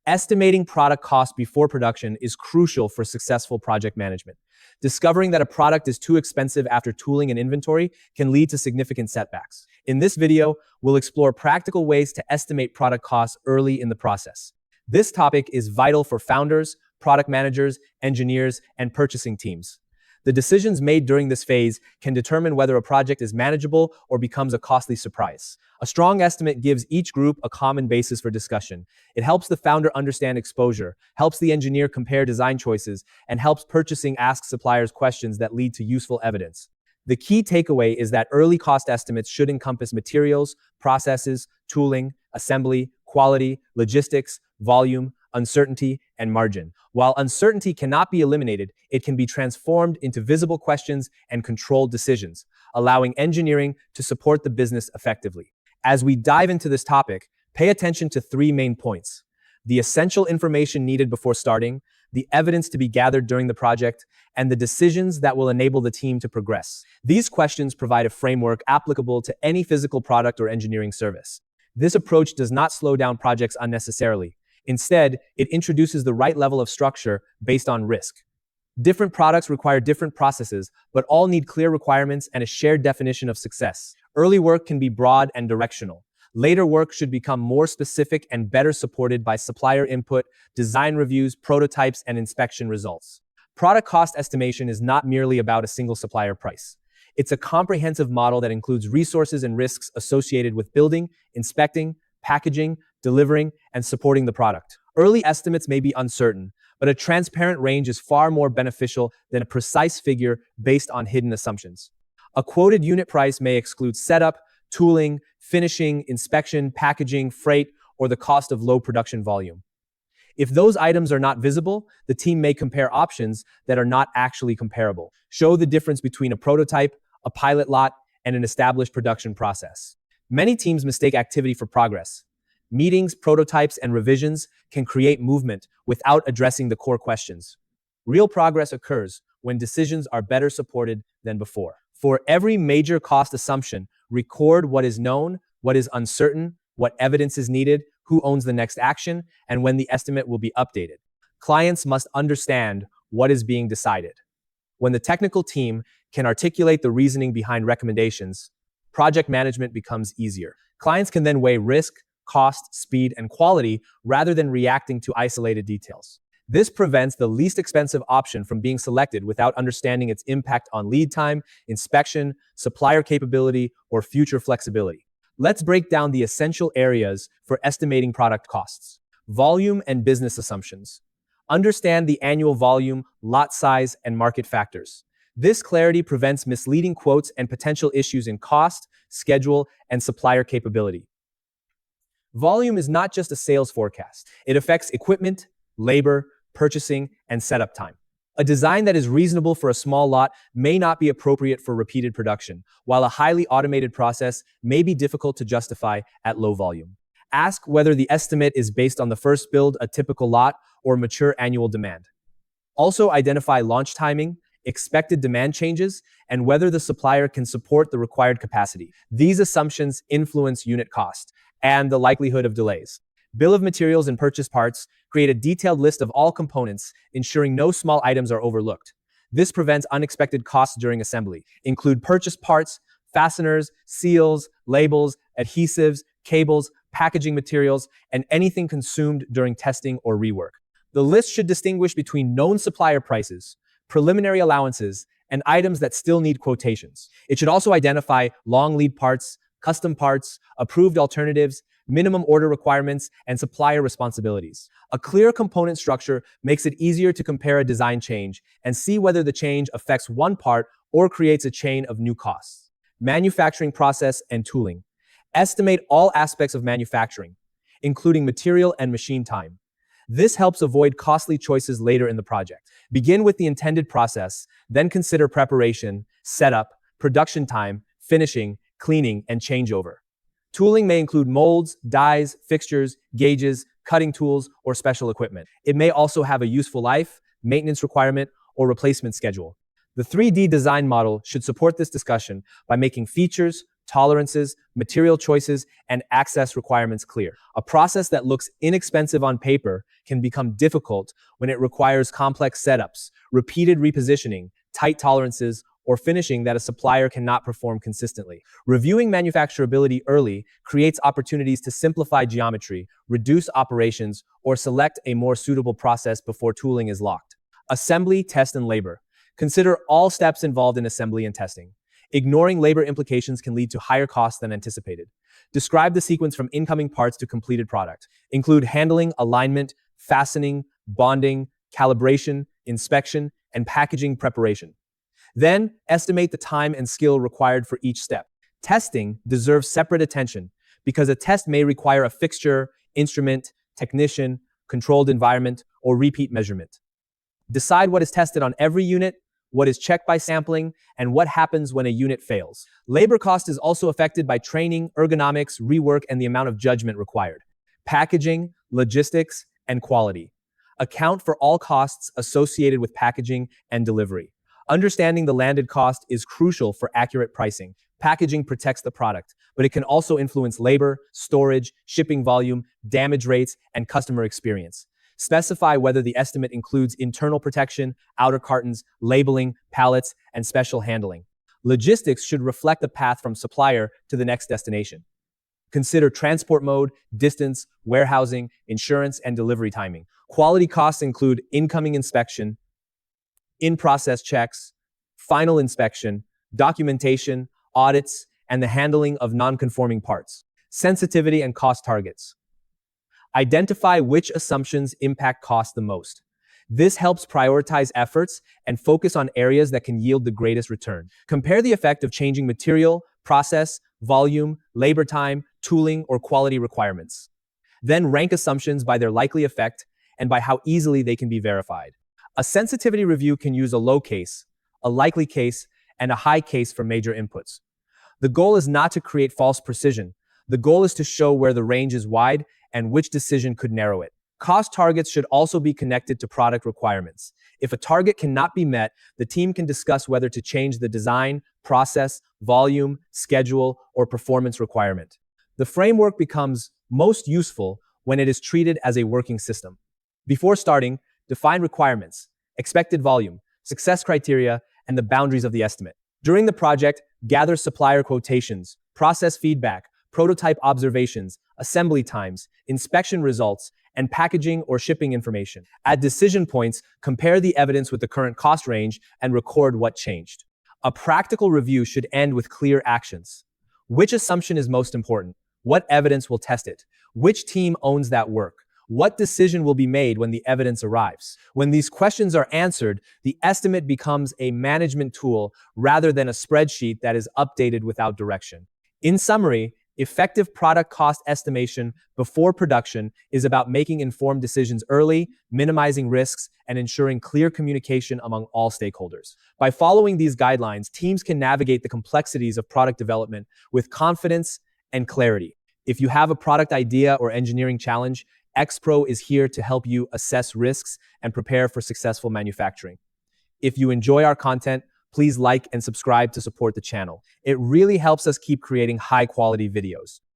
Estimating product cost before production is crucial for successful project management. Discovering that a product is too expensive after tooling and inventory can lead to significant setbacks. In this video, we'll explore practical ways to estimate product costs early in the process. This topic is vital for founders, product managers, engineers, and purchasing teams. The decisions made during this phase can determine whether a project is manageable or becomes a costly surprise. A strong estimate gives each group a common basis for discussion. It helps the founder understand exposure, helps the engineer compare design choices, and helps purchasing ask suppliers questions that lead to useful evidence. The key takeaway is that early cost estimates should encompass materials, processes, tooling, assembly, quality, logistics, volume, uncertainty, and margin. While uncertainty cannot be eliminated, it can be transformed into visible questions and controlled decisions, allowing engineering to support the business effectively. As we dive into this topic, pay attention to three main points: the essential information needed before starting, the evidence to be gathered during the project, and the decisions that will enable the team to progress. These questions provide a framework applicable to any physical product or engineering service. This approach does not slow down projects unnecessarily. Instead, it introduces the right level of structure based on risk. Different products require different processes, but all need clear requirements and a shared definition of success. Early work can be broad and directional. Later work should become more specific and better supported by supplier input, design reviews, prototypes, and inspection results. Product cost estimation is not merely about a single supplier price. It's a comprehensive model that includes resources and risks associated with building, inspecting, packaging, delivering, and supporting the product. Early estimates may be uncertain, but a transparent range is far more beneficial than a precise figure based on hidden assumptions. A quoted unit price may exclude setup, tooling, finishing, inspection, packaging, freight, or the cost of low production volume. If those items are not visible, the team may compare options that are not actually comparable. Show the difference between a prototype, a pilot lot, and an established production process. Many teams mistake activity for progress. Meetings, prototypes, and revisions can create movement without addressing the core questions. Real progress occurs when decisions are better supported than before. For every major cost assumption, record what is known, what is uncertain, what evidence is needed, who owns the next action, and when the estimate will be updated. Clients must understand what is being decided. When the technical team can articulate the reasoning behind recommendations, project management becomes easier. Clients can then weigh risk, cost, speed, and quality rather than reacting to isolated details. This prevents the least expensive option from being selected without understanding its impact on lead time, inspection, supplier capability, or future flexibility. Let's break down the essential areas for estimating product costs. Volume and business assumptions. Understand the annual volume, lot size, and market factors. This clarity prevents misleading quotes and potential issues in cost, schedule, and supplier capability. Volume is not just a sales forecast. It affects equipment, labor, purchasing, and setup time. A design that is reasonable for a small lot may not be appropriate for repeated production, while a highly automated process may be difficult to justify at low volume. Ask whether the estimate is based on the first build, a typical lot, or mature annual demand. Also identify launch timing, expected demand changes, and whether the supplier can support the required capacity. These assumptions influence unit cost and the likelihood of delays. Bill of materials and purchase parts create a detailed list of all components, ensuring no small items are overlooked. This prevents unexpected costs during assembly. Include purchase parts, fasteners, seals, labels, adhesives, cables, packaging materials, and anything consumed during testing or rework. The list should distinguish between known supplier prices, preliminary allowances, and items that still need quotations. It should also identify long lead parts, custom parts, approved alternatives, minimum order requirements, and supplier responsibilities. A clear component structure makes it easier to compare a design change and see whether the change affects one part or creates a chain of new costs. Manufacturing process and tooling. Estimate all aspects of manufacturing, including material and machine time. This helps avoid costly choices later in the project. Begin with the intended process, then consider preparation, setup, production time, finishing, cleaning, and changeover. Tooling may include molds, dies, fixtures, gauges, cutting tools, or special equipment. It may also have a useful life, maintenance requirement, or replacement schedule. The 3D design model should support this discussion by making features, tolerances, material choices, and access requirements clear. A process that looks inexpensive on paper can become difficult when it requires complex setups, repeated repositioning, tight tolerances, or finishing that a supplier cannot perform consistently. Reviewing manufacturability early creates opportunities to simplify geometry, reduce operations, or select a more suitable process before tooling is locked. Assembly, test, and labor. Consider all steps involved in assembly and testing. Ignoring labor implications can lead to higher costs than anticipated. Describe the sequence from incoming parts to completed product. Include handling, alignment, fastening, bonding, calibration, inspection, and packaging preparation. Then, estimate the time and skill required for each step. Testing deserves separate attention because a test may require a fixture, instrument, technician, controlled environment, or repeat measurement. Decide what is tested on every unit, what is checked by sampling, and what happens when a unit fails. Labor cost is also affected by training, ergonomics, rework, and the amount of judgment required. Packaging, logistics, and quality. Account for all costs associated with packaging and delivery. Understanding the landed cost is crucial for accurate pricing. Packaging protects the product, but it can also influence labor, storage, shipping volume, damage rates, and customer experience. Specify whether the estimate includes internal protection, outer cartons, labeling, pallets, and special handling. Logistics should reflect the path from supplier to the next destination. Consider transport mode, distance, warehousing, insurance, and delivery timing. Quality costs include incoming inspection, in-process checks, final inspection, documentation, audits, and the handling of non-conforming parts. Sensitivity and cost targets. Identify which assumptions impact cost the most. This helps prioritize efforts and focus on areas that can yield the greatest return. Compare the effect of changing material, process, volume, labor time, tooling, or quality requirements. Then rank assumptions by their likely effect and by how easily they can be verified. A sensitivity review can use a low case, a likely case, and a high case for major inputs. The goal is not to create false precision. The goal is to show where the range is wide and which decision could narrow it. Cost targets should also be connected to product requirements. If a target cannot be met, the team can discuss whether to change the design, process, volume, schedule, or performance requirement. The framework becomes most useful when it is treated as a working system. Before starting, define requirements, expected volume, success criteria, and the boundaries of the estimate. During the project, gather supplier quotations, process feedback, prototype observations, assembly times, inspection results, and packaging or shipping information. At decision points, compare the evidence with the current cost range and record what changed. A practical review should end with clear actions. Which assumption is most important? What evidence will test it? Which team owns that work? What decision will be made when the evidence arrives? When these questions are answered, the estimate becomes a management tool rather than a spreadsheet that is updated without direction. In summary, effective product cost estimation before production is about making informed decisions early, minimizing risks, and ensuring clear communication among all stakeholders. By following these guidelines, teams can navigate the complexities of product development with confidence and clarity. If you have a product idea or engineering challenge, XPro is here to help you assess risks and prepare for successful manufacturing. If you enjoy our content, please like and subscribe to support the channel. It really helps us keep creating high-quality videos.